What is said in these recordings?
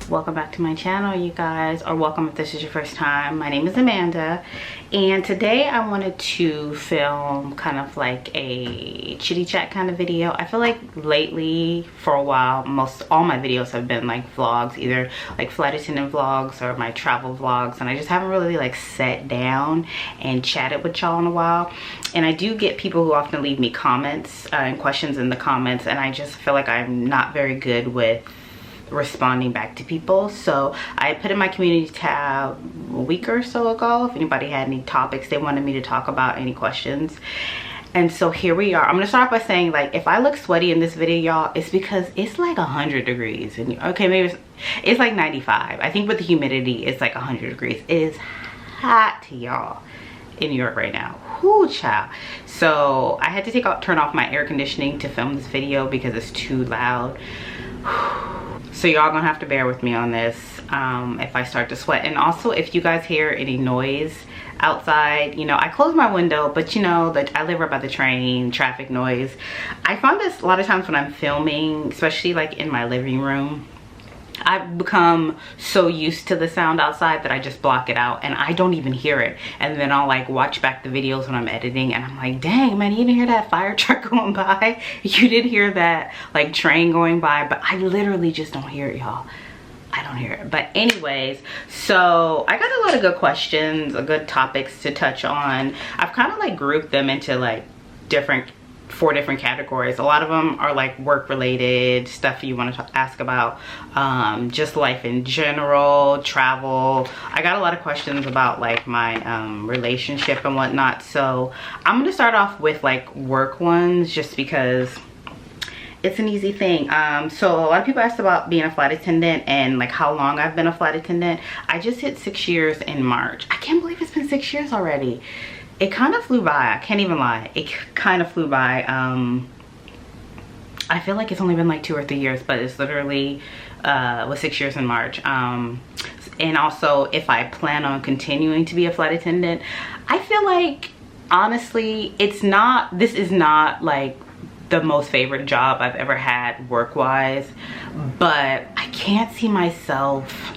Welcome back to my channel, you guys, or welcome if this is your first time. My name is Amanda, and today I wanted to film kind of like a chitty chat kind of video. I feel like lately, for a while, all my videos have been like vlogs, either like flight attendant vlogs or my travel vlogs, and I just haven't really like sat down and chatted with y'all in a while. And I do get people who often leave me comments and questions in the comments, and I just feel like I'm not very good with responding back to people. So I put in my community tab a week or so ago if anybody had any topics they wanted me to talk about, any questions. And so here we are. I'm gonna start off by saying, like, if I look sweaty in this video, y'all, it's because it's like 100 degrees and okay, maybe it's like 95. I think with the humidity it's like 100 degrees. It is hot, y'all, in New York right now. Whoo, child. So I had to turn off my air conditioning to film this video because it's too loud. So y'all gonna have to bear with me on this if I start to sweat. And also, if you guys hear any noise outside, you know, I close my window, but you know that I live right by the train, traffic noise. I find this a lot of times when I'm filming, especially like in my living room, I've become so used to the sound outside that I just block it out and I don't even hear it. And then I'll like watch back the videos when I'm editing and I'm like, dang man, you didn't hear that fire truck going by? You didn't hear that like train going by? But I literally just don't hear it, y'all. I don't hear it. But anyways, so I got a lot of good questions, good topics to touch on. I've kind of like grouped them into like four different categories. A lot of them are like work related stuff you want to ask about, just life in general, travel. I got a lot of questions about like my relationship and whatnot, so I'm gonna start off with like work ones just because it's an easy thing. So a lot of people asked about being a flight attendant and like how long I've been a flight attendant. I just hit 6 years in March. I can't believe it's been 6 years already. It kind of flew by. I can't even lie. It kind of flew by. I feel like it's only been like 2 or 3 years, but it's literally was 6 years in March. And also, if I plan on continuing to be a flight attendant, I feel like honestly, this is not like the most favorite job I've ever had work-wise, but I can't see myself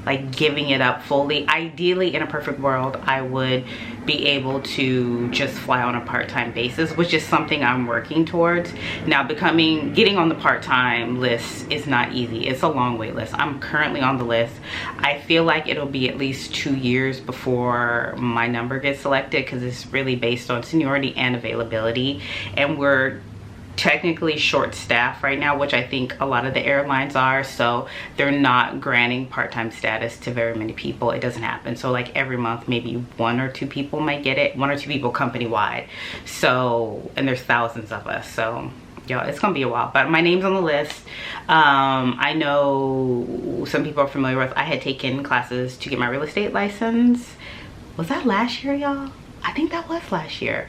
like giving it up fully. Ideally, in a perfect world, I would be able to just fly on a part-time basis, which is something I'm working towards. Now, getting on the part-time list is not easy. It's a long wait list. I'm currently on the list. I feel like it'll be at least 2 years before my number gets selected because it's really based on seniority and availability, and we're technically short staff right now, which I think a lot of the airlines are, so they're not granting part-time status to very many people. It doesn't happen. So like every month maybe 1 or 2 people might get it, 1 or 2 people company-wide. So, and there's thousands of us, so y'all, it's gonna be a while, but my name's on the list. I know some people are familiar with, I had taken classes to get my real estate license. Was that last year, y'all? I think that was last year.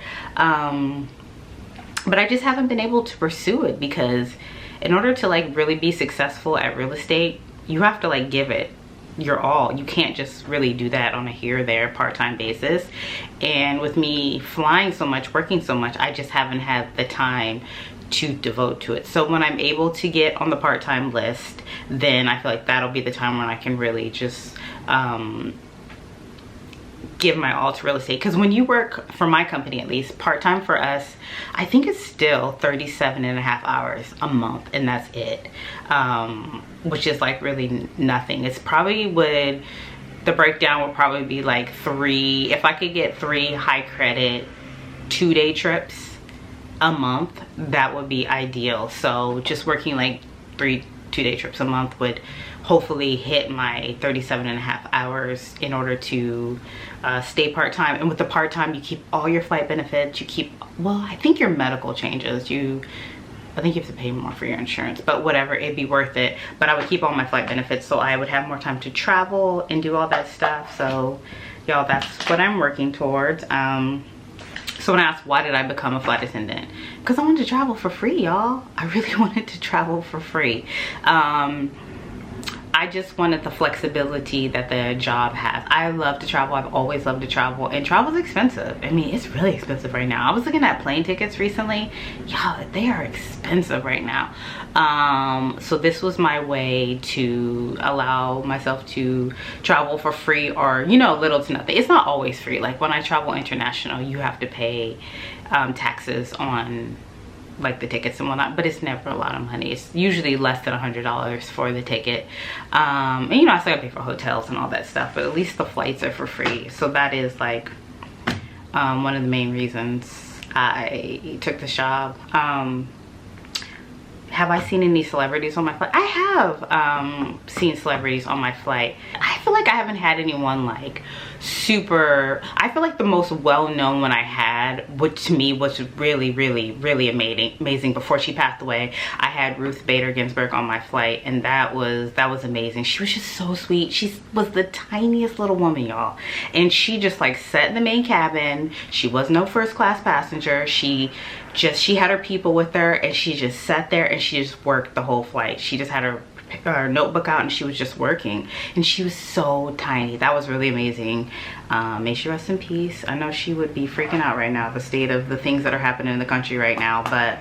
But I just haven't been able to pursue it because in order to like really be successful at real estate, you have to like give it your all. You can't just really do that on a here or there part-time basis. And with me flying so much, working so much, I just haven't had the time to devote to it. So when I'm able to get on the part-time list, then I feel like that'll be the time when I can really just give my all to real estate. Because when you work for my company, at least part-time for us, I think it's still 37.5 hours a month, and that's it, which is like really nothing. It's probably the breakdown would probably be like 3, if I could get 3 high credit 2-day trips a month, that would be ideal. So just working like 3 2-day trips a month would hopefully hit my 37.5 hours in order to stay part-time. And with the part-time, you keep all your flight benefits, you keep, well, I think your medical changes, I think you have to pay more for your insurance, but whatever, it'd be worth it. But I would keep all my flight benefits so I would have more time to travel and do all that stuff. So y'all, that's what I'm working towards. So when I asked why did I become a flight attendant, because I wanted to travel for free, y'all. I really wanted to travel for free. I just wanted the flexibility that the job has. I love to travel. I've always loved to travel, and travel's expensive. I mean, it's really expensive right now. I was looking at plane tickets recently. Y'all, they are expensive right now. So this was my way to allow myself to travel for free, or, you know, little to nothing. It's not always free. Like when I travel international, you have to pay taxes on like the tickets and whatnot, but it's never a lot of money. It's usually less than $100 for the ticket, and you know, I still gotta pay for hotels and all that stuff, but at least the flights are for free. So that is like one of the main reasons I took this job. Have I seen any celebrities on my flight? I have seen celebrities on my flight. I feel like I haven't had anyone like super. I feel like the most well-known one I had, which to me was really amazing before she passed away. I had Ruth Bader Ginsburg on my flight, and that was amazing. She was just so sweet. She was the tiniest little woman, y'all, and she just like sat in the main cabin. She was no first class passenger. She had her people with her, and she just sat there and she just worked the whole flight. She just had her notebook out and she was just working, and she was so tiny. That was really amazing. May she rest in peace. I know she would be freaking out right now, the state of the things that are happening in the country right now, but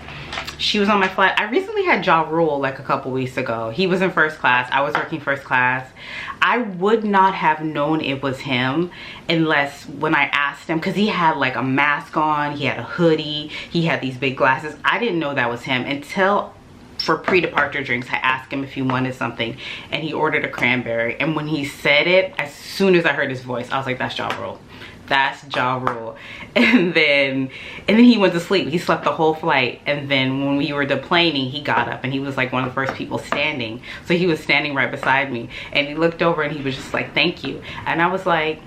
she was on my flight. I recently had Ja Rule like a couple weeks ago. He was in first class. I was working first class. I would not have known it was him unless when I asked him, because he had like a mask on, he had a hoodie, he had these big glasses. I didn't know that was him until for pre-departure drinks I asked him if he wanted something, and he ordered a cranberry, and when he said it, as soon as I heard his voice, I was like, that's Ja Rule. That's Ja Rule. And then he went to sleep. He slept the whole flight, and then when we were deplaning, he got up and he was like one of the first people standing. So he was standing right beside me, and he looked over and he was just like, thank you. And I was like,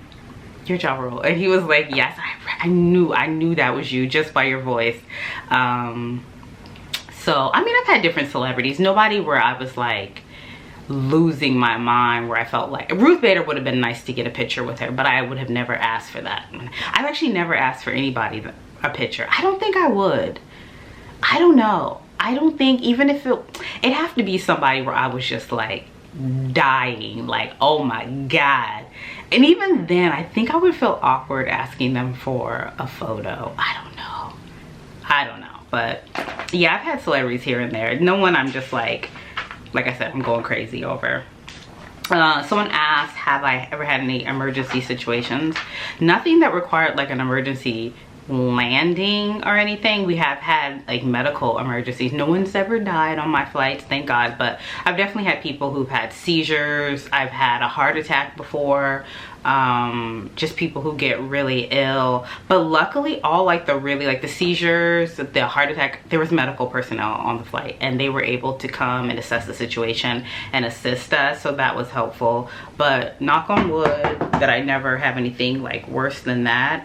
you're Ja Rule. And he was like, yes, I knew that was you just by your voice. So I mean, I've had different celebrities. Nobody where I was like losing my mind, where I felt like Ruth Bader would have been nice to get a picture with her, but I would have never asked for that. I've actually never asked for anybody a picture. I don't think I would. I don't know. I don't think, even if it'd have to be somebody where I was just like dying, like, oh my God. And even then, I think I would feel awkward asking them for a photo. I don't know. But yeah, I've had celebrities here and there. No one I'm just like I said, I'm going crazy over. Someone asked, have I ever had any emergency situations? Nothing that required like an emergency landing or anything. We have had like medical emergencies. No one's ever died on my flights, thank God, but I've definitely had people who've had seizures. I've had a heart attack before. Just people who get really ill, but luckily all like the seizures, the heart attack, there was medical personnel on the flight, and they were able to come and assess the situation and assist us, so that was helpful. But knock on wood that I never have anything like worse than that.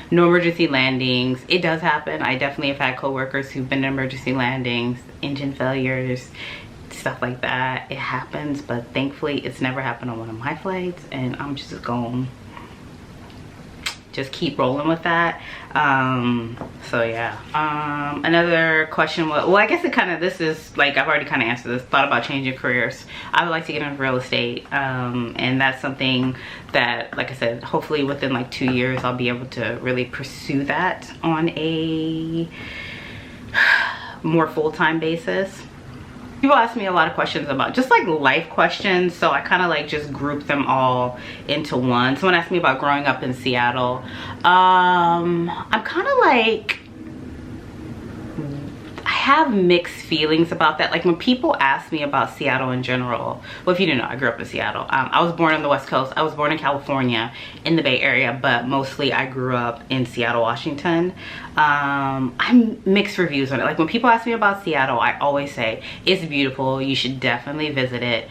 No emergency landings. It does happen. I definitely have had coworkers who've been in emergency landings, engine failures, stuff like that. It happens, but thankfully it's never happened on one of my flights, and I'm just going just keep rolling with that. So yeah. Another question was, well, I guess this is like, I've already kind of answered this. Thought about changing careers. I would like to get into real estate, and that's something that, like I said, hopefully within like 2 years I'll be able to really pursue that on a more full-time basis. People ask me a lot of questions about just like life questions, so I kind of like just group them all into one. Someone asked me about growing up in Seattle. I'm kind of like, I have mixed feelings about that. Like when people ask me about Seattle in general, well, if you didn't know, I grew up in Seattle. I was born on the West Coast. I was born in California in the Bay Area, but mostly I grew up in Seattle, Washington. I'm mixed reviews on it. Like when people ask me about Seattle, I always say it's beautiful. You should definitely visit it.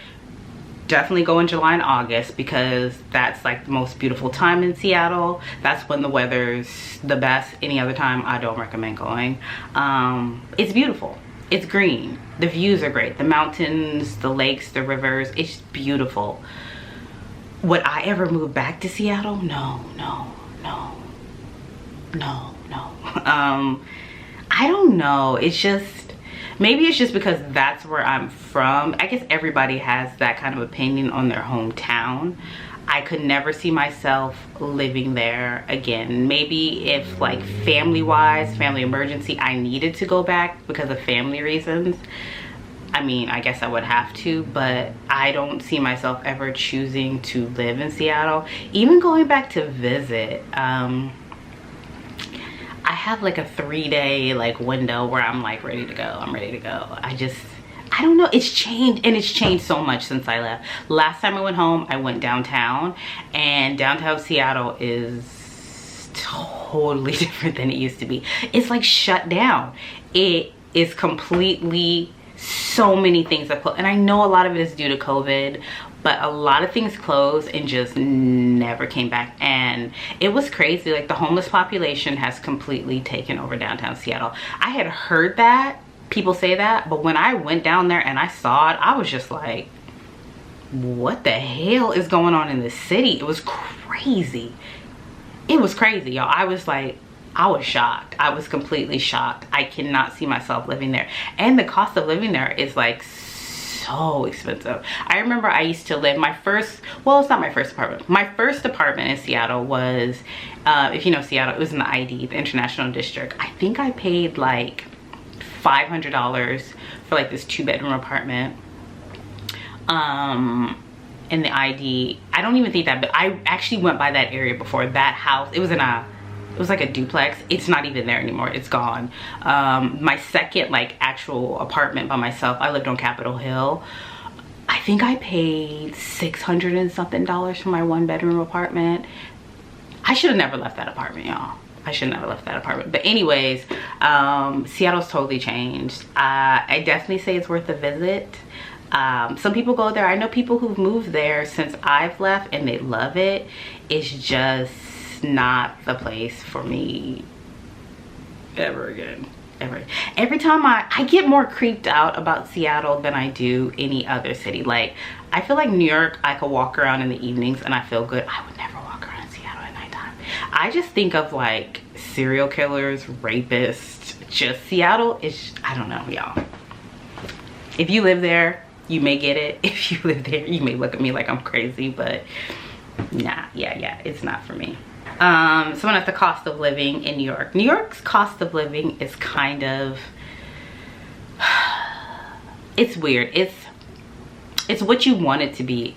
Definitely go in July and August, because that's like the most beautiful time in Seattle. That's when the weather's the best. Any other time, I don't recommend going. It's beautiful. It's green. The views are great. The mountains, the lakes, the rivers. It's beautiful. Would I ever move back to Seattle? No. I don't know. It's just, Maybe it's just because that's where I'm from. I guess everybody has that kind of opinion on their hometown. I could never see myself living there again. Maybe if like family wise, family emergency, I needed to go back because of family reasons, I mean, I guess I would have to, but I don't see myself ever choosing to live in Seattle. Even going back to visit, I have like a 3-day like window where I'm like ready to go. I'm ready to go. I don't know, it's changed, and it's changed so much since I left. Last time I went home, I went downtown, and downtown Seattle is totally different than it used to be. It's like shut down. It is completely, so many things are closed, and I know a lot of it is due to COVID, but a lot of things closed and just never came back. And it was crazy. Like the homeless population has completely taken over downtown Seattle. I had heard that people say that, but when I went down there and I saw it, I was just like, what the hell is going on in this city? It was crazy. It was crazy, y'all. I was like, I was shocked. I was completely shocked. I cannot see myself living there. And the cost of living there is like so expensive. I remember I used to live my first, well, it's not my first apartment. My first apartment in Seattle was, if you know Seattle, it was in the ID, the International District. I think I paid like $500 for like this 2-bedroom apartment in the ID. I don't even think that, but I actually went by that area before. That house, it was like a duplex. It's not even there anymore. It's gone. My second like actual apartment by myself, I lived on Capitol Hill. I think I paid $600 and something for my 1-bedroom apartment. I should have never left that apartment, y'all. I should never left that apartment. But anyways, Seattle's totally changed. I definitely say it's worth a visit. Some people go there. I know people who've moved there since I've left and they love it. It's just not the place for me ever again. Every time I get more creeped out about Seattle than I do any other city. Like I feel like New York, I could walk around in the evenings and I feel good. I would never walk around in Seattle at nighttime. I just think of like serial killers, rapists. Just Seattle is, I don't know, y'all. If you live there, you may get it. If you live there, you may look at me like I'm crazy, but nah, yeah, it's not for me. Someone at the cost of living in New York. New York's cost of living is kind of, it's weird. It's what you want it to be,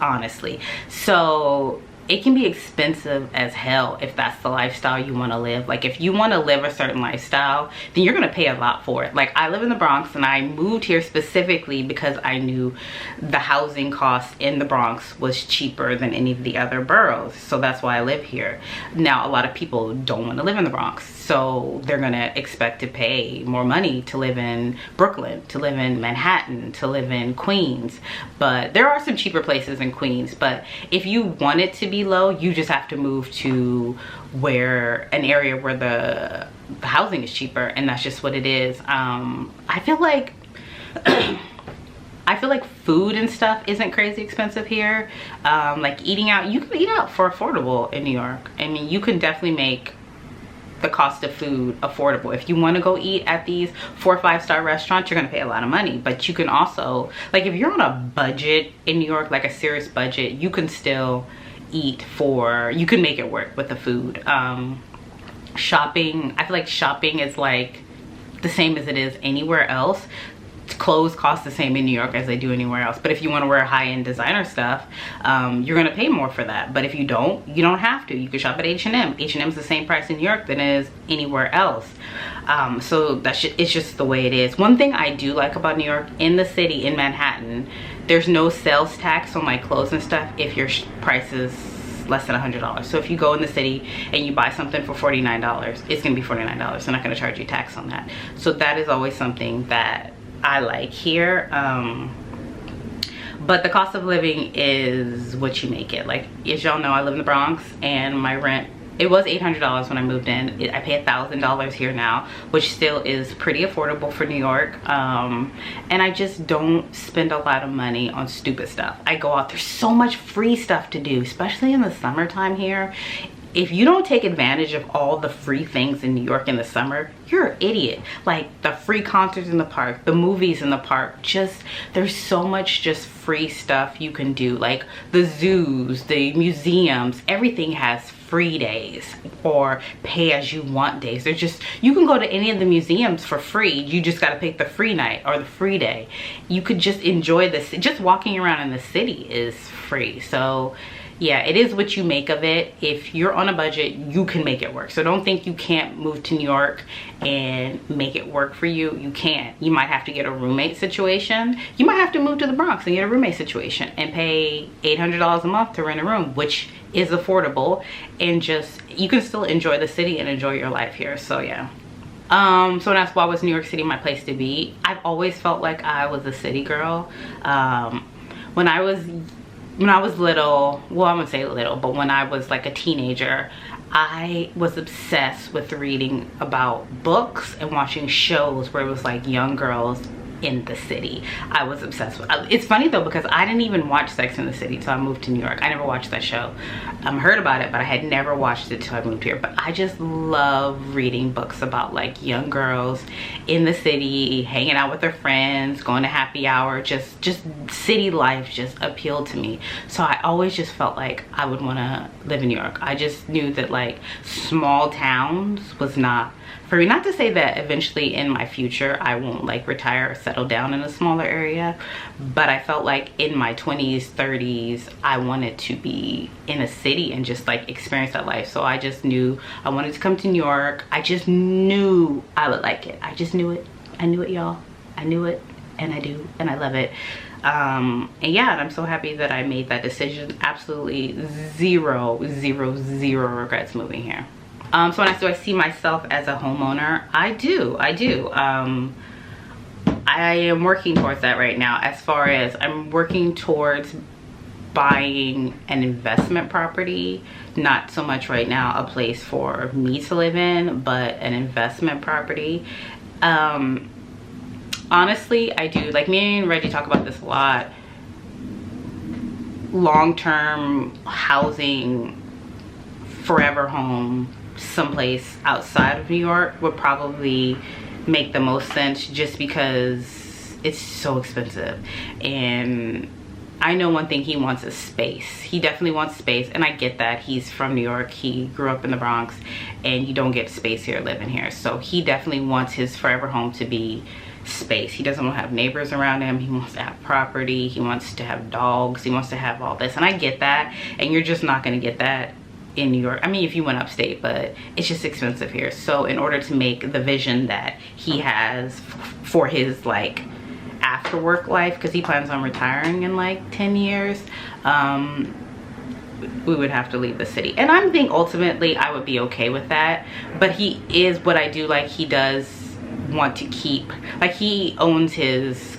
honestly. So it can be expensive as hell if that's the lifestyle you want to live. Like if you want to live a certain lifestyle, then you're going to pay a lot for it. Like I live in the Bronx and I moved here specifically because I knew the housing cost in the Bronx was cheaper than any of the other boroughs. So that's why I live here. Now a lot of people don't want to live in the Bronx, so they're going to expect to pay more money to live in Brooklyn, to live in Manhattan, to live in Queens. But there are some cheaper places in Queens. But if you want it to be low, you just have to move to an area where the housing is cheaper, and that's just what it is. I feel like food and stuff isn't crazy expensive here. Like eating out, you can eat out for affordable in New York. I mean, you can definitely make the cost of food affordable. If you want to go eat at these 4 or 5-star restaurants, you're going to pay a lot of money. But you can also, like if you're on a budget in New York, like a serious budget, you can still eat you can make it work with the food. Shopping, I feel like shopping is like the same as it is anywhere else. Clothes cost the same in New York as they do anywhere else. But if you want to wear high-end designer stuff, you're going to pay more for that. But if you don't have to. You can shop at H&M. H&M is the same price in New York than it is anywhere else. So it's just the way it is. One thing I do like about New York, in the city, in Manhattan, there's no sales tax on like clothes and stuff if your price is less than $100. So if you go in the city and you buy something for $49, it's gonna be $49. They're not gonna charge you tax on that. So that is always something that I like here. But the cost of living is what you make it. Like, as y'all know, I live in the Bronx and my rent, it was $800 when I moved in. I pay $1,000 here now, which still is pretty affordable for New York. And I just don't spend a lot of money on stupid stuff. I go out, there's so much free stuff to do, especially in the summertime here. if you don't take advantage of all the free things in New York in the summer, you're an idiot. Like the free concerts in the park, the movies in the park, just there's so much just free stuff you can do. Like the zoos, the museums, everything has free days or pay as you want days. They're just, you can go to any of the museums for free. You just got to pick the free night or the free day. You could just enjoy this. Just walking around in the city is free. So yeah, it is what you make of it. If you're on a budget, you can make it work. So don't think you can't move to New York and make it work for you. You can't. You might have to get a roommate situation. You might have to move to the Bronx and get a roommate situation and pay $800 a month to rent a room, which is affordable, and just, you can still enjoy the city and enjoy your life here. So yeah. So that's why was New York City my place to be. I've always felt like I was a city girl. When I was little, well, I wouldn't say little, but when I was like a teenager, I was obsessed with reading about books and watching shows where it was like young girls in the city. I was obsessed with. It's funny though, because I didn't even watch Sex in the City till I moved to New York. I never watched that show. Heard about it, but I had never watched it till I moved here. But I just love reading books about like young girls in the city, hanging out with their friends, going to happy hour. Just city life just appealed to me. So I always just felt like I would want to live in New York. I just knew that like small towns was not for me. Not to say that eventually in my future I won't like retire or settle down in a smaller area, but I felt like in my 20s, 30s, I wanted to be in a city and just like experience that life. So I just knew I wanted to come to New York. I just knew I would like it. I just knew it. I knew it, y'all. I knew it, and I do, and I love it. And yeah, and I'm so happy that I made that decision. Absolutely zero regrets moving here. So when I say I see myself as a homeowner, I do. I am working towards that right now. As far as I'm working towards buying an investment property, not so much right now a place for me to live in, but an investment property. Honestly, I do. Like me and Reggie talk about this a lot. Long-term housing, forever home, someplace outside of New York would probably make the most sense, just because it's so expensive. And I know one thing he wants is space. He definitely wants space, and I get that. He's from New York. He grew up in the Bronx, and you don't get space here living here. So he definitely wants his forever home to be space. He doesn't want to have neighbors around him. He wants to have property. He wants to have dogs. He wants to have all this, and I get that. And you're just not going to get that in New York. I mean, if you went upstate, but it's just expensive here. So in order to make the vision that he has for his like after work life, because he plans on retiring in like 10 years, we would have to leave the city. And I think ultimately I would be okay with that. But he is, what I do like, he does want to keep, like he owns his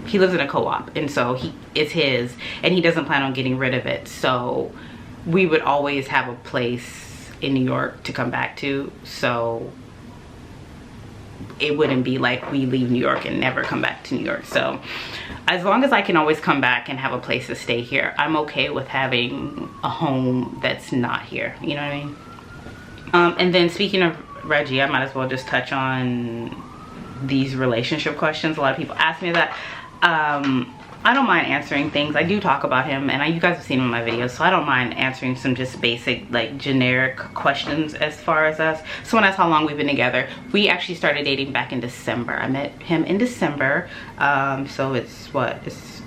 he lives in a co-op, and so it's his, and he doesn't plan on getting rid of it. So we would always have a place in New York to come back to, so it wouldn't be like we leave New York and never come back to New York. So as long as I can always come back and have a place to stay here, I'm okay with having a home that's not here, you know what I mean? And then speaking of Reggie, I might as well just touch on these relationship questions. A lot of people ask me that. I don't mind answering things. I do talk about him, and you guys have seen him in my videos, so I don't mind answering some just basic, like, generic questions as far as us. Someone asked how long we've been together. We actually started dating back in December. I met him in December, so it's what, it's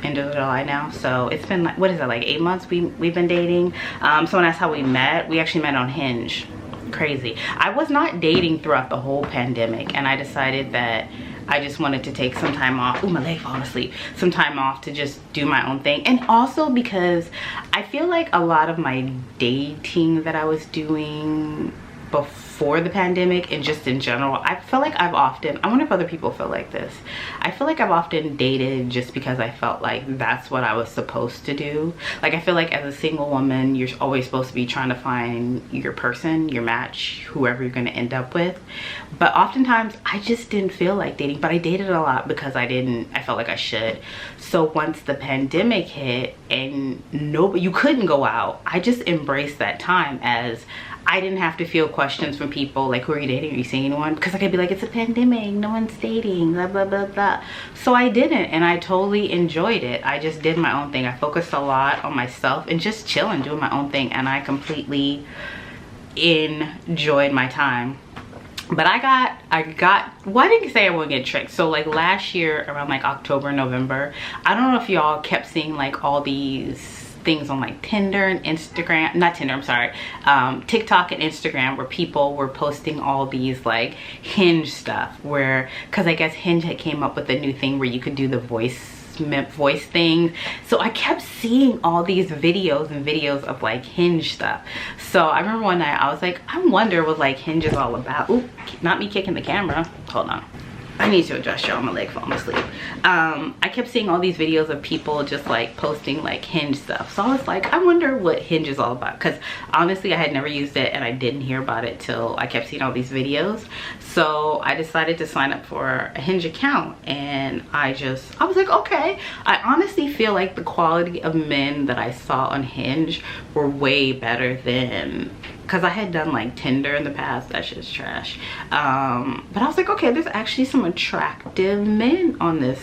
end of July now, so it's been like, what is that, like 8 months we've been dating. Someone asked how we met. We actually met on Hinge. Crazy. I was not dating throughout the whole pandemic, and I decided that I just wanted to take some time off. Ooh, my leg falling asleep. Some time off to just do my own thing. And also because I feel like a lot of my dating that I was doing before the pandemic and just in general, I feel like I've often, I wonder if other people feel like this, I feel like I've often dated just because I felt like that's what I was supposed to do. Like, I feel like as a single woman, you're always supposed to be trying to find your person, your match, whoever you're going to end up with. But oftentimes I just didn't feel like dating, but I dated a lot because I felt like I should. So once the pandemic hit and you couldn't go out, I just embraced that time, as I didn't have to feel questions from people like, who are you dating? Are you seeing anyone? Because I could be like, it's a pandemic, no one's dating, blah, blah, blah, blah. So I didn't, and I totally enjoyed it. I just did my own thing. I focused a lot on myself and just chilling, doing my own thing, and I completely enjoyed my time. But I got, well, I didn't say I wouldn't get tricked. So like last year around like October, November, I don't know if y'all kept seeing like all these things on like Tinder and Instagram, not Tinder, I'm sorry, TikTok and Instagram, where people were posting all these like Hinge stuff, where, because I guess Hinge had came up with a new thing where you could do the voice thing. So I kept seeing all these videos of like Hinge stuff. So I remember one night I was like, I wonder what like Hinge is all about. Ooh, not me kicking the camera, hold on, I need to adjust y'all, my leg falling asleep. I kept seeing all these videos of people just like posting like Hinge stuff. So I was like, I wonder what Hinge is all about, because honestly I had never used it and I didn't hear about it till I kept seeing all these videos. So I decided to sign up for a Hinge account, and I was like, okay. I honestly feel like the quality of men that I saw on Hinge were way better than, because I had done like Tinder in the past. That shit's trash. But I was like, okay, there's actually some attractive men on this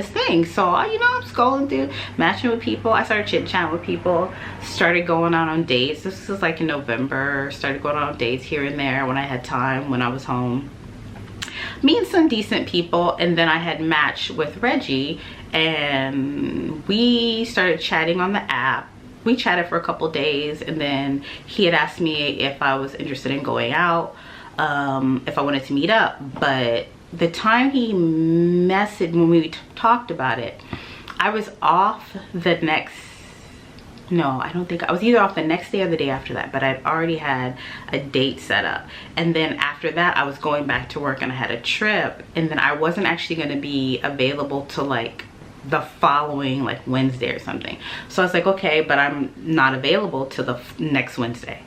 thing. So you know, I'm scrolling through, matching with people. I started chit-chatting with people, started going out on dates. This was like in November. Started going out on dates here and there when I had time, when I was home, meeting some decent people. And then I had matched with Reggie, and we started chatting on the app. We chatted for a couple days, and then he had asked me if I was interested in going out, if I wanted to meet up. But the time he messaged, when we talked about it, I was off the next, no, I don't think, I was either off the next day or the day after that, but I'd already had a date set up. And then after that, I was going back to work and I had a trip, and then I wasn't actually going to be available to like the following like Wednesday or something. So I was like, okay, but I'm not available till the next Wednesday.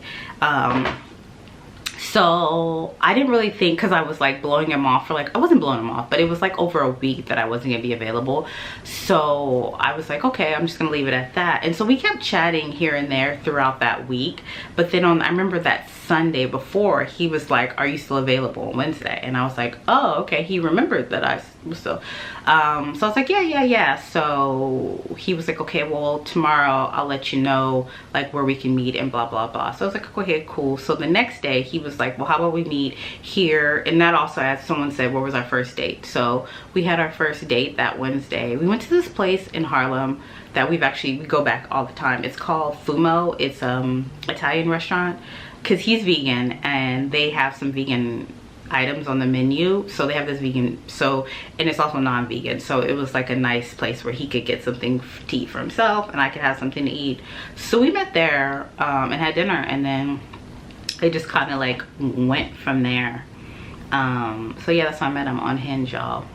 So I didn't really think, because I was like blowing him off for like, I wasn't blowing him off, but it was like over a week that I wasn't gonna be available. So I was like, okay, I'm just gonna leave it at that. And so we kept chatting here and there throughout that week. But then I remember that Sunday before, he was like, are you still available on Wednesday? And I was like, oh, okay. He remembered that I was still, so I was like, yeah. So he was like, okay, well, tomorrow I'll let you know like where we can meet and blah, blah, blah. So I was like, okay, cool. So the next day he was like, well, how about we meet here? And that also, as someone said, what was our first date? So we had our first date that Wednesday. We went to this place in Harlem that we go back all the time. It's called Fumo. It's Italian restaurant, because he's vegan and they have some vegan items on the menu. So they have this vegan, and it's also non-vegan. So it was like a nice place where he could get something to eat for himself and I could have something to eat. So we met there and had dinner, and then it just kind of like went from there. So yeah, that's how I met him on Hinge, y'all.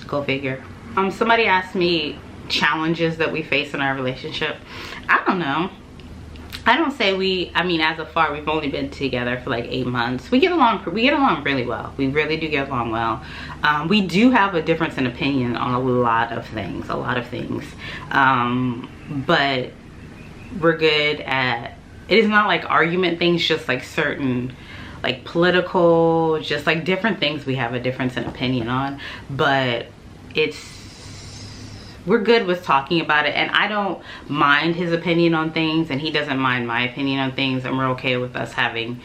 Go figure. Somebody asked me challenges that we face in our relationship. I don't know. I don't say I mean, as of far, we've only been together for like 8 months. We get along really well. We really do get along well. We do have a difference in opinion on a lot of things, but we're good at, it is not like argument things, just like certain like political, just like different things we have a difference in opinion on. But we're good with talking about it, and I don't mind his opinion on things and he doesn't mind my opinion on things, and we're okay with us having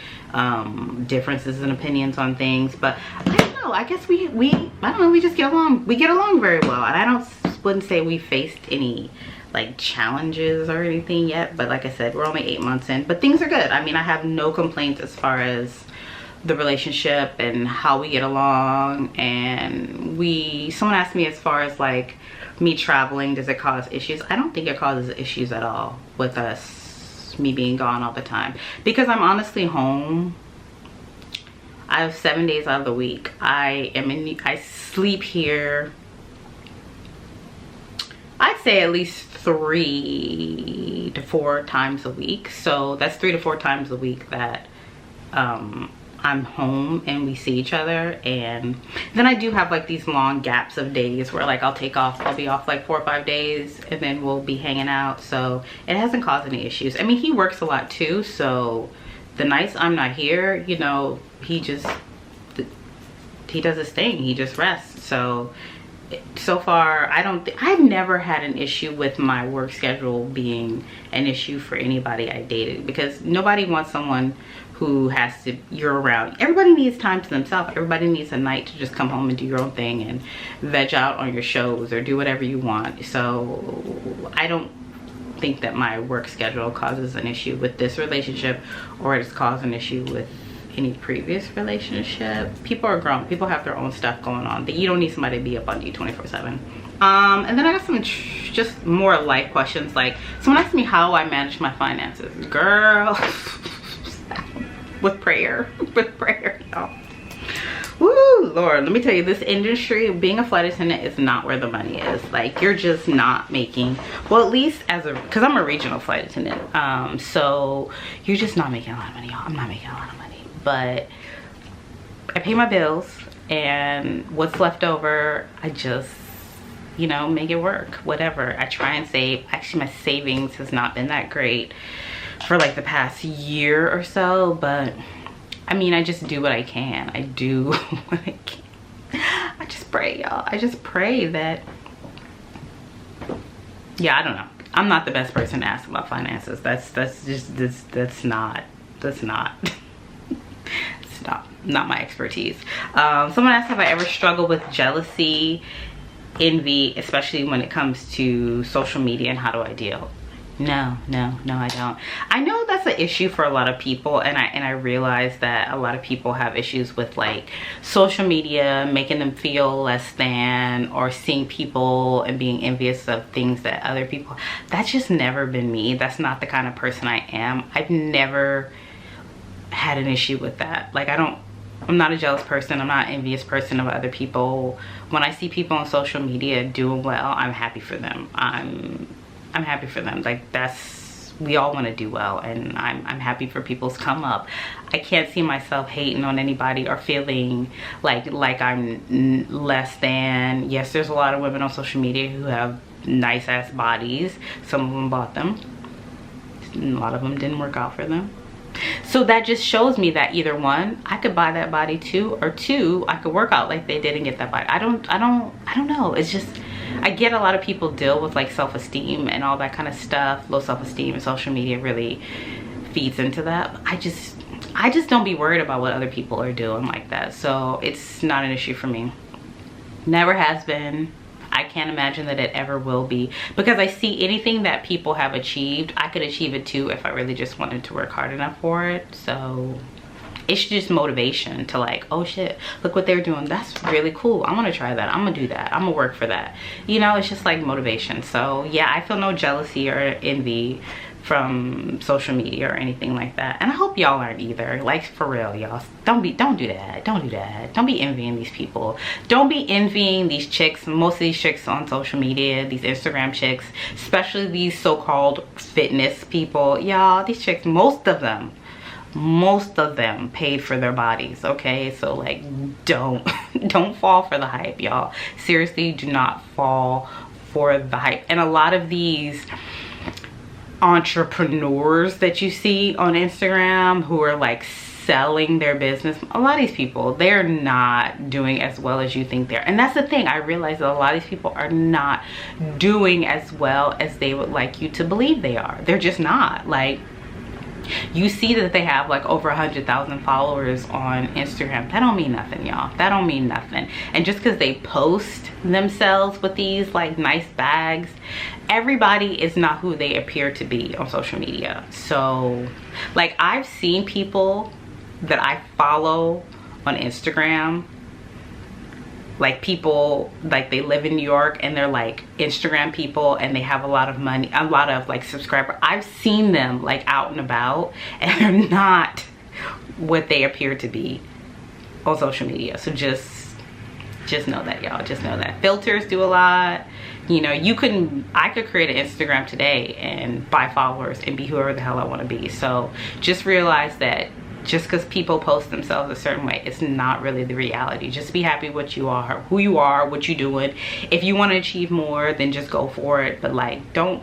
differences in opinions on things. But I don't know, I guess I don't know, we just get along. We get along very well, and I wouldn't say we faced any like challenges or anything yet. But like I said, we're only 8 months in, but things are good. I mean, I have no complaints as far as the relationship and how we get along. And someone asked me as far as like, me traveling, does it cause issues? I don't think it causes issues at all with us me being gone all the time, because I'm honestly home. I have 7 days out of the week. I sleep here, I'd say at least 3 to 4 times a week. So that's 3 to 4 times a week that I'm home and we see each other. And then I do have like these long gaps of days where like I'll be off like 4 or 5 days, and then we'll be hanging out. So it hasn't caused any issues. I mean, he works a lot too, so the nights I'm not here, you know, he does his thing, he just rests. So far I've never had an issue with my work schedule being an issue for anybody I dated, because nobody wants someone who has to year round. Everybody needs time to themselves. Everybody needs a night to just come home and do your own thing and veg out on your shows or do whatever you want. So I don't think that my work schedule causes an issue with this relationship, or it's caused an issue with any previous relationship. People are grown. People have their own stuff going on. You don't need somebody to be up on you 24/7. And then I got some just more life questions. Like, someone asked me how I manage my finances. Girl, with prayer, y'all. Woo, Lord, let me tell you, this industry, being a flight attendant, is not where the money is. Like, you're just not making, well, at least because I'm a regional flight attendant, so you're just not making a lot of money, y'all. I'm not making a lot of money, but I pay my bills, and what's left over, I just, you know, make it work, whatever. I try and save. Actually, my savings has not been that great for like the past year or so, but I mean, I just do what I can. I do what I can. I just pray, y'all. I just pray that, yeah, I don't know. I'm not the best person to ask about finances. That's not my expertise. Someone asked, have I ever struggled with jealousy, envy, especially when it comes to social media, and how do I deal? No, I don't. I know that's an issue for a lot of people, and I realize that a lot of people have issues with like social media making them feel less than, or seeing people and being envious of things that other people. That's just never been me. That's not the kind of person I am. I've never had an issue with that. Like, I'm not a jealous person. I'm not an envious person of other people. When I see people on social media doing well, I'm happy for them. I'm happy for them. Like, we all want to do well, and I'm happy for people's come up. I can't see myself hating on anybody or feeling like I'm less than. Yes, there's a lot of women on social media who have nice ass bodies. Some of them bought them. A lot of them didn't work out for them. So that just shows me that either one, I could buy that body too, or two, I could work out like they did and get that body. I don't know. It's just, I get a lot of people deal with like self-esteem and all that kind of stuff. Low self-esteem, and social media really feeds into that. I just don't be worried about what other people are doing like that. So it's not an issue for me. Never has been. I can't imagine that it ever will be, because I see anything that people have achieved, I could achieve it too if I really just wanted to work hard enough for it. So it's just motivation to like, oh shit, look what they're doing. That's really cool. I'm gonna try that. I'm gonna do that. I'm gonna work for that. You know, it's just like motivation. So yeah, I feel no jealousy or envy from social media or anything like that, and I hope y'all aren't either. Like, for real, y'all, don't do that. Don't be envying these people. Don't be envying these chicks. Most of these chicks on social media, these Instagram chicks, especially these so-called fitness people, y'all, these chicks, most of them paid for their bodies, okay? So like, don't fall for the hype, y'all. Seriously, do not fall for the hype. And a lot of these entrepreneurs that you see on Instagram who are like selling their business, a lot of these people, they're not doing as well as you think they're. And that's the thing, I realize that a lot of these people are not doing as well as they would like you to believe they are. They're just not. Like, you see that they have like over 100,000 followers on Instagram. That don't mean nothing, y'all. That don't mean nothing. And just because they post themselves with these like nice bags, everybody is not who they appear to be on social media. So like, I've seen people that I follow on Instagram like people, like they live in New York and they're like Instagram people and they have a lot of money, a lot of like subscribers. I've seen them like out and about and they're not what they appear to be on social media. So just know that, y'all. Just know that filters do a lot. You know, I could create an Instagram today and buy followers and be whoever the hell I want to be. So just realize that just because people post themselves a certain way, it's not really the reality. Just be happy what you are, who you are, what you're doing. If you want to achieve more, then just go for it. But like, don't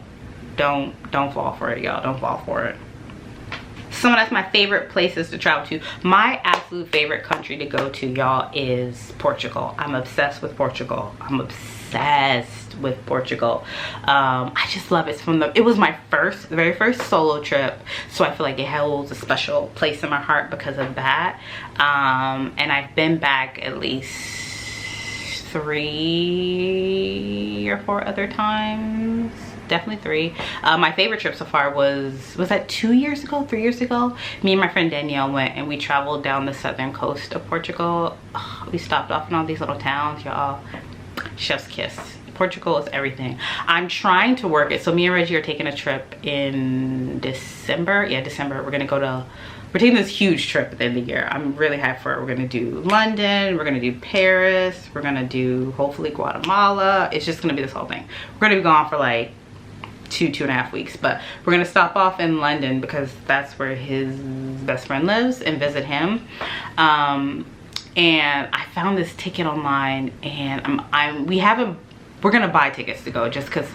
fall for it, y'all. Don't fall for it. Someone that's my favorite places to travel to. My absolute favorite country to go to, y'all, is Portugal. I'm obsessed with Portugal. I'm obsessed with Portugal. I just love it. It was my very first solo trip, so I feel like it holds a special place in my heart because of that. And I've been back at least 3 or 4 other times. Definitely 3. My favorite trip so far was that 2 years ago, 3 years ago? Me and my friend Danielle went and we traveled down the southern coast of Portugal. We stopped off in all these little towns, y'all. Chef's kiss. Portugal is everything. I'm trying to work it. So me and Reggie are taking a trip in December. Yeah, December. We're taking this huge trip at the end of the year. I'm really hyped for it. We're gonna do London, we're gonna do Paris, we're gonna do hopefully Guatemala. It's just gonna be this whole thing. We're gonna be gone for like 2.5 weeks, but we're gonna stop off in London because that's where his best friend lives and visit him. And I found this ticket online and we're gonna buy tickets to go just because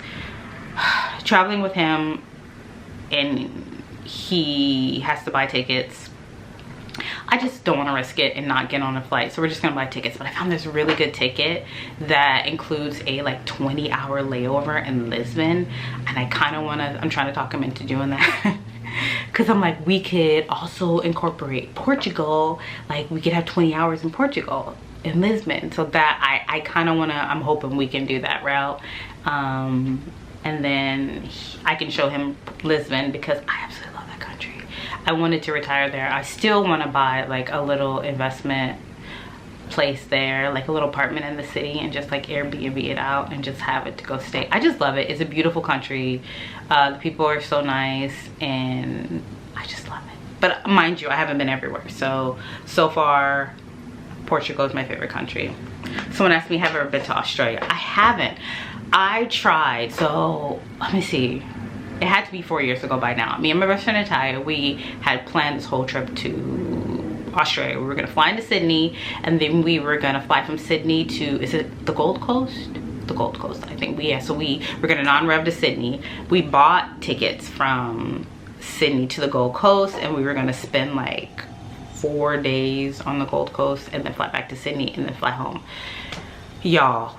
traveling with him and he has to buy tickets. I just don't want to risk it and not get on a flight, so we're just gonna buy tickets. But I found this really good ticket that includes a like 20-hour layover in Lisbon, and I kind of want to, I'm trying to talk him into doing that because I'm like, we could also incorporate Portugal, like we could have 20 hours in Portugal in Lisbon. So that I kind of want to, I'm hoping we can do that route. And then I can show him Lisbon because I absolutely love that country. I wanted to retire there. I still want to buy like a little investment place there, like a little apartment in the city, and just like Airbnb it out and just have it to go stay. I just love it. It's a beautiful country. The people are so nice and I just love it. But mind you, I haven't been everywhere. So far, Portugal is my favorite country. Someone asked me, have I ever been to Australia? I haven't. I tried. So let me see. It had to be 4 years ago by now. Me and my best friend Natalia, we had planned this whole trip to Australia. We were gonna fly into Sydney, and then we were gonna fly from Sydney to, is it the Gold Coast? The Gold Coast, I think. So we were gonna non-rev to Sydney. We bought tickets from Sydney to the Gold Coast, and we were gonna spend like 4 days on the Gold Coast and then fly back to Sydney and then fly home. Y'all,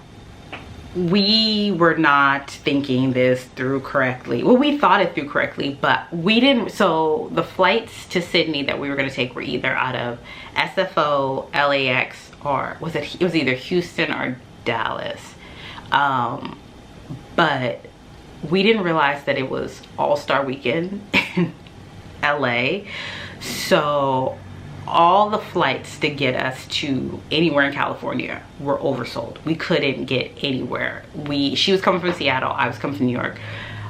we were not thinking this through correctly. Well, we thought it through correctly, but we didn't. So the flights to Sydney that we were going to take were either out of SFO, LAX, or it was either Houston or Dallas. But we didn't realize that it was All-Star Weekend in LA. So all the flights to get us to anywhere in California were oversold. We couldn't get anywhere. She was coming from Seattle, I was coming from New York.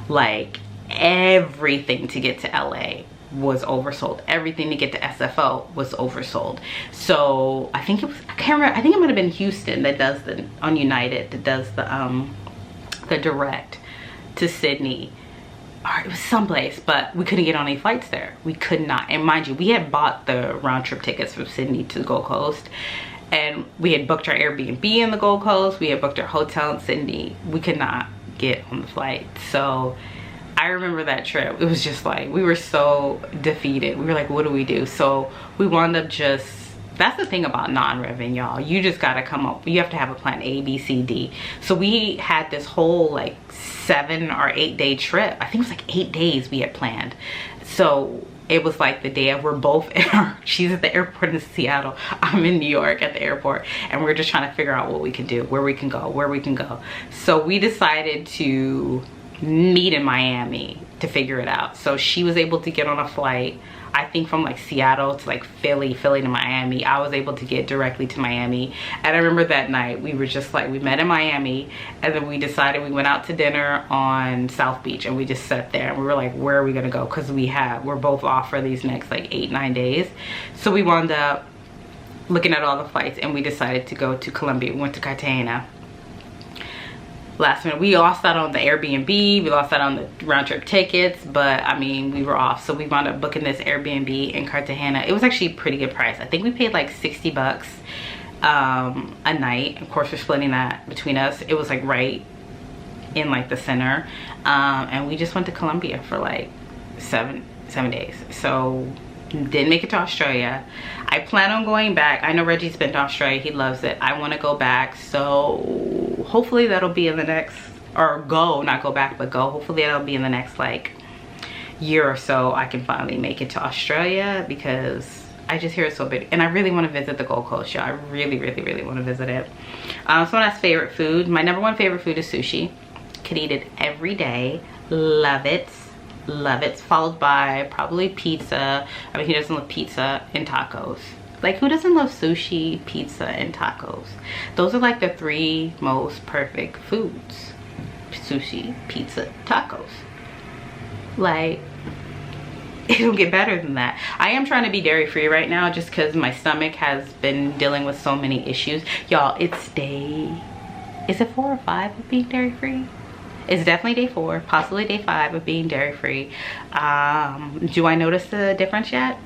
Like everything to get to LA was oversold. Everything to get to SFO was oversold. So I think it was, I can't remember, I think it might have been Houston that does on United, that does the direct to Sydney. Or it was someplace, but we couldn't get on any flights there. We could not. And mind you, we had bought the round trip tickets from Sydney to the Gold Coast, and we had booked our Airbnb in the Gold Coast. We had booked our hotel in Sydney. We could not get on the flight. So I remember that trip. It was just like, we were so defeated. We were like, what do we do? So we wound up just, that's the thing about non-revving, y'all. You just gotta come up, you have to have a plan A, B, C, D. So we had this whole like 7 or 8 day trip. I think it was like 8 days we had planned. So it was like the day of, we're both in she's at the airport in Seattle, I'm in New York at the airport, and we're just trying to figure out what we can do, where we can go. So we decided to meet in Miami to figure it out. So she was able to get on a flight. I think from like Seattle to like Philly to Miami. I was able to get directly to Miami. And I remember that night we were just like, we met in Miami, and then we decided we went out to dinner on South Beach, and we just sat there and we were like, where are we gonna go? Because we're both off for these next like 8-9 days. So we wound up looking at all the flights, and we decided to go to Colombia. We went to Cartagena. Last minute, we lost out on the Airbnb, we lost out on the round trip tickets, but I mean, we were off, so we wound up booking this Airbnb in Cartagena. It was actually a pretty good price. I think we paid like 60 bucks a night. Of course, we're splitting that between us. It was like right in like the center, and we just went to Colombia for like seven days. So didn't make it to Australia. I plan on going back. I know Reggie's been to Australia, he loves it. I want to go back, so hopefully that'll be in the next, or go, not go back, but go. Hopefully that'll be in the next like year or so. I can finally make it to Australia, because I just hear it's so big, and I really want to visit the Gold Coast, y'all. I really want to visit it. Someone asked favorite food. My number one favorite food is sushi. Could eat it every day. Love it, followed by probably pizza. I mean, who doesn't love pizza and tacos? Like, who doesn't love sushi, pizza, and tacos? Those are like the 3 most perfect foods. Sushi, pizza, tacos. Like, it don't get better than that. I am trying to be dairy free right now, just because my stomach has been dealing with so many issues. Y'all, it's is it 4 or 5 of being dairy free? It's definitely day 4, possibly day 5 of being dairy free. Do I notice the difference yet?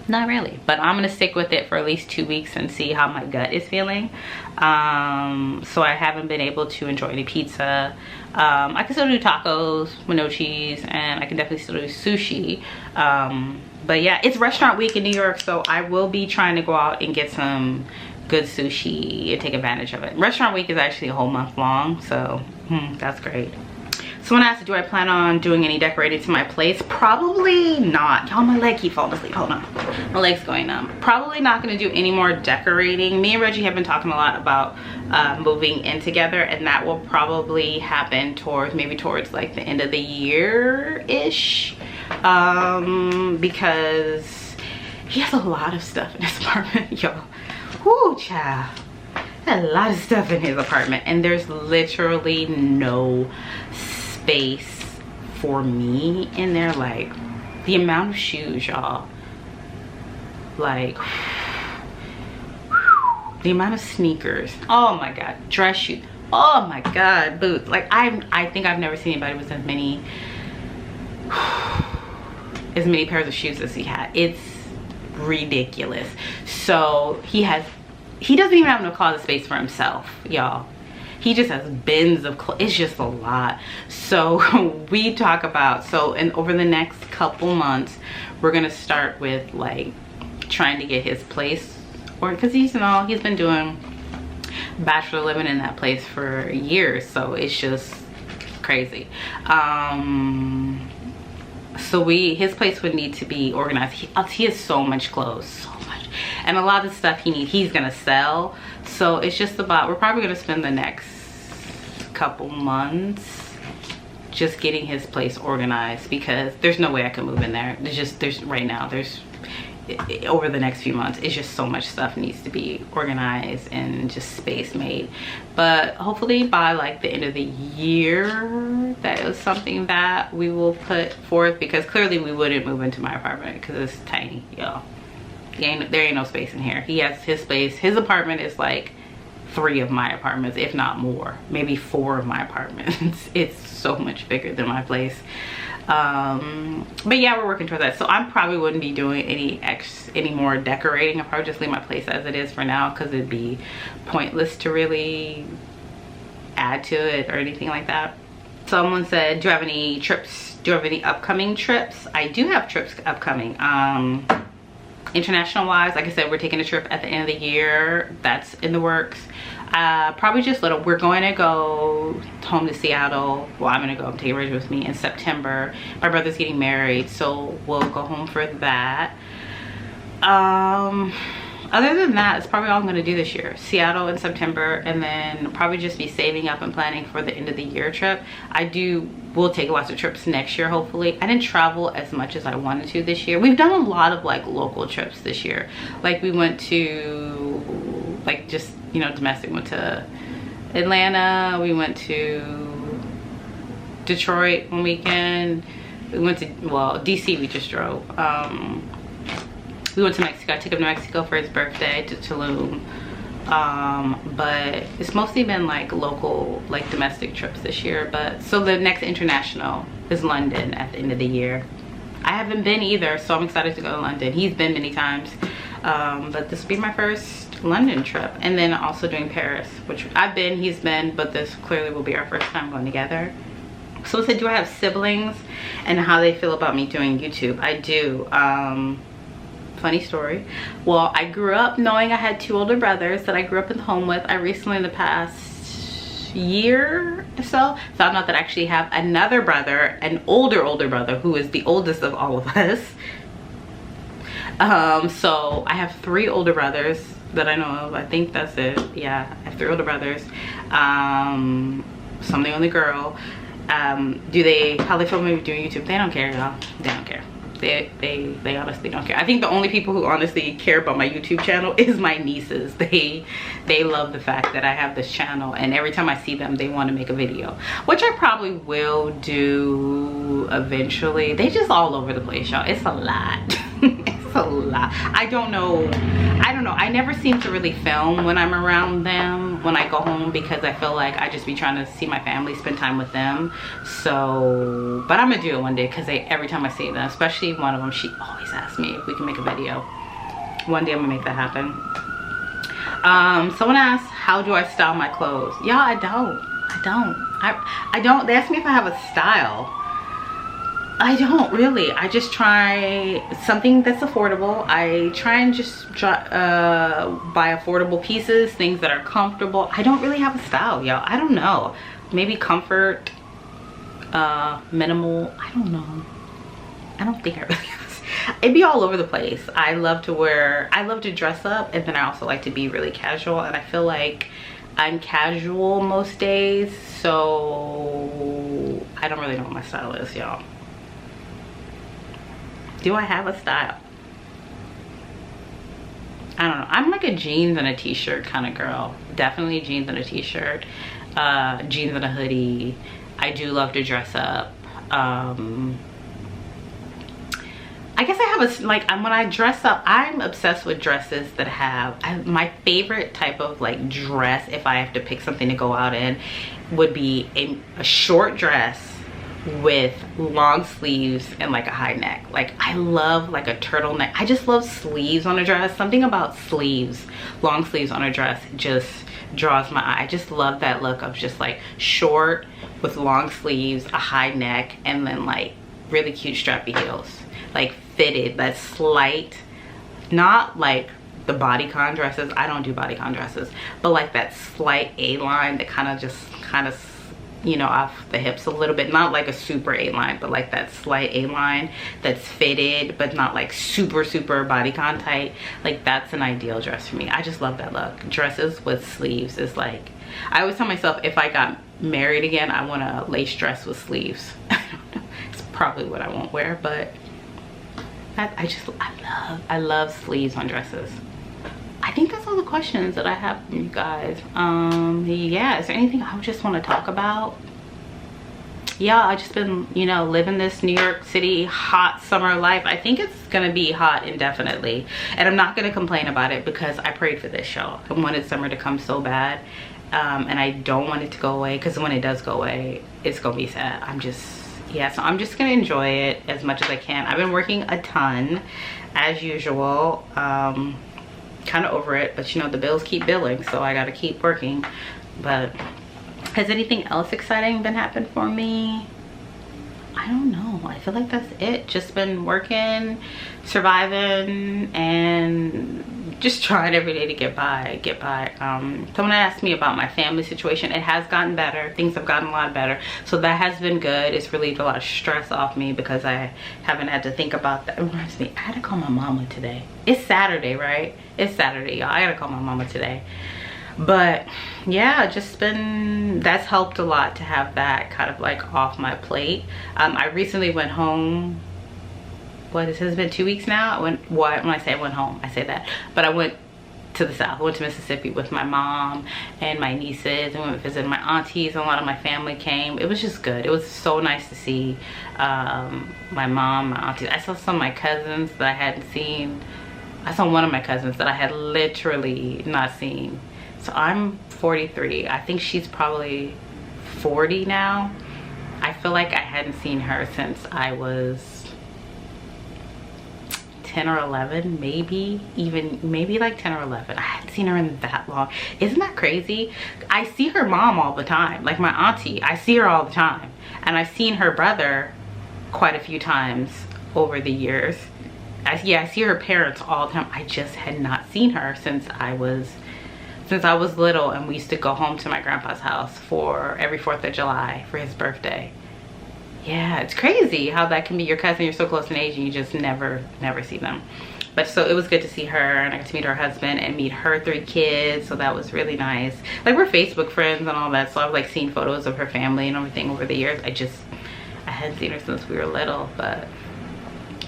Not really, but I'm gonna stick with it for at least 2 weeks and see how my gut is feeling. So I haven't been able to enjoy any pizza. I can still do tacos with no cheese, and I can definitely still do sushi. But yeah, it's restaurant week in New York, so I will be trying to go out and get some good sushi and take advantage of it. Restaurant week is actually a whole month long, so that's great. Someone asked, do I plan on doing any decorating to my place? Probably not. Y'all, my leg keep falling asleep. Hold on, my leg's going numb. Probably not going to do any more decorating. Me and Reggie have been talking a lot about moving in together, and that will probably happen maybe towards like the end of the year-ish, because he has a lot of stuff in his apartment, y'all. Whoo, child. A lot of stuff in his apartment, and there's literally no space for me in there. Like, the amount of shoes, y'all, like the amount of sneakers, oh my god, dress shoes, oh my god, boots. Like, I think I've never seen anybody with as many pairs of shoes as he had. It's ridiculous. So he doesn't even have no closet space for himself, y'all. He just has bins of clothes. It's just a lot. So we talk about, over the next couple months, we're gonna start with like trying to get his place, or because he's been doing bachelor living in that place for years, so it's just crazy. So his place would need to be organized. He has so much clothes, so much, and a lot of the stuff he's gonna sell. So it's just about, we're probably gonna spend the next couple months just getting his place organized, because there's no way I can move in there. Over the next few months, it's just so much stuff needs to be organized and just space made. But hopefully by like the end of the year, that is something that we will put forth, because clearly we wouldn't move into my apartment because it's tiny, y'all. There ain't no space in here. He has his space. His apartment is like 3 of my apartments, if not more, maybe 4 of my apartments. It's so much bigger than my place. But yeah, we're working towards that. So I probably wouldn't be doing any more decorating. I'll probably just leave my place as it is for now, because it'd be pointless to really add to it or anything like that. Someone said, do you have any trips? Do you have any upcoming trips? I do have trips upcoming. International wise, like I said, we're taking a trip at the end of the year. That's in the works. Probably just little. We're going to go home to Seattle. Well, I'm gonna go. I'm taking Reggie with me in September. My brother's getting married, so we'll go home for that. other than that, it's probably all I'm gonna do this year. Seattle in September, and then probably just be saving up and planning for the end of the year trip. We'll take lots of trips next year, hopefully. I didn't travel as much as I wanted to this year. We've done a lot of like local trips this year. Like we went to, like just, you know, domestic, went to Atlanta, we went to Detroit one weekend, we went to, well, DC we just drove. We went to Mexico. I took him to Mexico for his birthday, to Tulum. But it's mostly been like local, like domestic trips this year. But so the next international is London at the end of the year. I haven't been either, so I'm excited to go to London. He's been many times, but this will be my first London trip. And then also doing Paris, which I've been, he's been, but this clearly will be our first time going together. So it said, do I have siblings and how they feel about me doing YouTube? I do. Funny story. Well, I grew up knowing I had 2 older brothers that I grew up in the home with. I recently, in the past year or so, found out that I actually have another brother, an older brother, who is the oldest of all of us. So I have 3 older brothers that I know of. I think that's it. Yeah, I have 3 older brothers. So I'm the only girl. How they feel me doing YouTube? They don't care, y'all. They don't care. They honestly don't care. I think the only people who honestly care about my YouTube channel is my nieces. They love the fact that I have this channel, and every time I see them they want to make a video, which I probably will do eventually. They just all over the place, y'all. It's a lot. It's a lot. I don't know. I never seem to really film when I'm around them when I go home, because I feel like I just be trying to see my family, spend time with them. So, but I'm gonna do it one day, because every time I see them, especially one of them, she always asks me if we can make a video. One day I'm gonna make that happen. Someone asked, how do I style my clothes? Y'all, I don't. They asked me if I have a style. I don't really. I just try something that's affordable. I try and just buy affordable pieces, things that are comfortable. I don't really have a style, y'all. I don't know. Maybe comfort, minimal. I don't know. I don't think I really have. It'd be all over the place. I love to dress up, and then I also like to be really casual, and I feel like I'm casual most days, so I don't really know what my style is, y'all. Do I have a style? I don't know. I'm like a jeans and a t-shirt kind of girl. Definitely jeans and a t-shirt, jeans and a hoodie. I do love to dress up. I guess I have when I dress up, I'm obsessed with dresses that have, my favorite type of like dress, if I have to pick something to go out in, would be a short dress with long sleeves and like a high neck. Like I love like a turtleneck. I just love sleeves on a dress. Something about sleeves, long sleeves on a dress just draws my eye. I just love that look of just like short with long sleeves, a high neck, and then like really cute strappy heels, like fitted, that slight, not like the bodycon dresses. I don't do bodycon dresses, but like that slight A-line that kind of you know, off the hips a little bit, not like a super A-line, but like that slight A-line that's fitted but not like super bodycon tight. Like that's an ideal dress for me. I just love that look. Dresses with sleeves is like, I always tell myself, if I got married again, I want a lace dress with sleeves. I don't know, it's probably what I won't wear, but I love sleeves on dresses. I think that's all the questions that I have from you guys. Yeah, is there anything I just want to talk about? Yeah, I just been, you know, living this New York City hot summer life. I think it's gonna be hot indefinitely, and I'm not gonna complain about it, because I prayed for this show. I wanted summer to come so bad, and I don't want it to go away, because when it does go away, it's gonna be sad. So I'm just gonna enjoy it as much as I can. I've been working a ton as usual. Kind of over it, but you know, the bills keep billing, so I gotta keep working. But has anything else exciting been happening for me? I don't know. I feel like that's it. Just been working, surviving, and just trying every day to get by. Someone asked me about my family situation. It has gotten better. Things have gotten a lot better, so that has been good. It's relieved a lot of stress off me because I haven't had to think about that. It reminds me, I had to call my mama today. It's Saturday, right? It's Saturday, y'all. I gotta call my mama today. But yeah, that's helped a lot to have that kind of like off my plate. I recently went home. It has been 2 weeks now. When I say I went home, I say that, but I went to the South. I went to Mississippi with my mom and my nieces, and we went to visit my aunties, and a lot of my family came. It was just good. It was so nice to see my mom, my aunties. I saw some of my cousins that I hadn't seen. I saw one of my cousins that I had literally not seen. So I'm 43. I think she's probably 40 now. I feel like I hadn't seen her since I was 10 or 11, maybe like 10 or 11. I hadn't seen her in that long. Isn't that crazy? I see her mom all the time, like my auntie. I see her all the time, and I've seen her brother quite a few times over the years. I see her parents all the time. I just had not seen her since I was little, and we used to go home to my grandpa's house for every 4th of July for his birthday. Yeah, it's crazy how that can be your cousin. You're so close in age and you just never see them. But so it was good to see her, and I got to meet her husband and meet her 3 kids, so that was really nice. Like, we're Facebook friends and all that, so I've like seen photos of her family and everything over the years. I hadn't seen her since we were little, but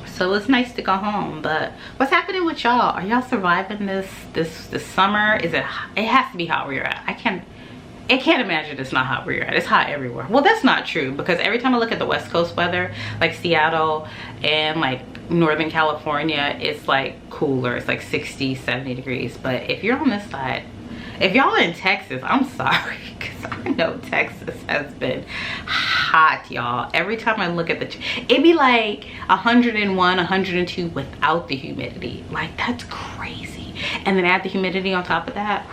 so it was nice to go home. But what's happening with y'all? Are y'all surviving this summer? It has to be hot where you're at. I can't imagine it's not hot where you're at. It's hot everywhere. Well, that's not true, because every time I look at the West Coast weather, like Seattle and like Northern California, it's like cooler. It's like 60, 70 degrees. But if you're on this side, if y'all in Texas, I'm sorry, because I know Texas has been hot, y'all. Every time I look at it'd be like 101, 102 without the humidity. Like, that's crazy. And then add the humidity on top of that.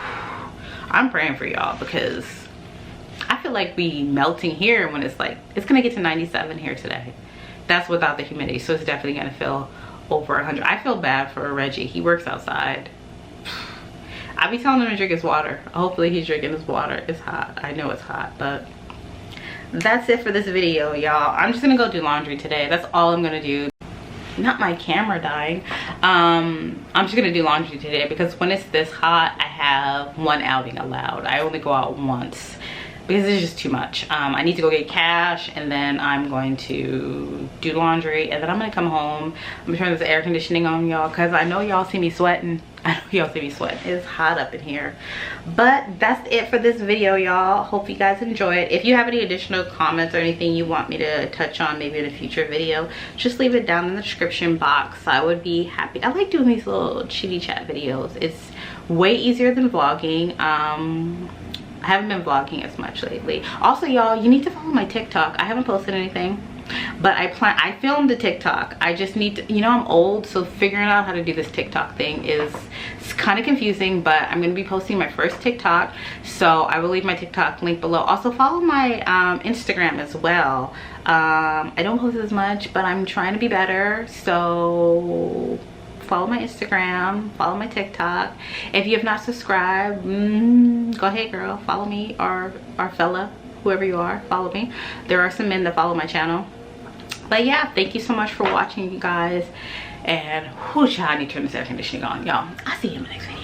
I'm praying for y'all, because I feel like we melting here when it's gonna get to 97 here today. That's without the humidity, so it's definitely gonna feel over 100. I feel bad for Reggie. He works outside. I be telling him to drink his water. Hopefully he's drinking his water. It's hot. I know it's hot, but that's it for this video, y'all. I'm just gonna go do laundry today. That's all I'm gonna do. Not my camera dying. I'm just gonna do laundry today, because when it's this hot, I have one outing allowed. I only go out once because it's just too much. I need to go get cash, and then I'm going to do laundry, and then I'm gonna come home. I'm gonna turn this air conditioning on, y'all, because I know y'all see me sweating. It's hot up in here. But that's it for this video, y'all. Hope you guys enjoy it. If you have any additional comments or anything you want me to touch on maybe in a future video, just leave it down in the description box. I would be happy. I like doing these little chitty chat videos. It's way easier than vlogging. I haven't been vlogging as much lately. Also, y'all, you need to follow my TikTok. I haven't posted anything, but I filmed the TikTok. I just need to, you know, I'm old, so figuring out how to do this TikTok thing it's kind of confusing, but I'm going to be posting my first TikTok, so I will leave my TikTok link below. Also, follow my Instagram as well. I don't post as much, but I'm trying to be better, so follow my Instagram, follow my TikTok. If you have not subscribed, go ahead, girl, follow me, or fella, whoever you are, follow me. There are some men that follow my channel. But yeah, thank you so much for watching, you guys. And whoo, child, I need to turn this air conditioning on, y'all. I'll see you in the next video.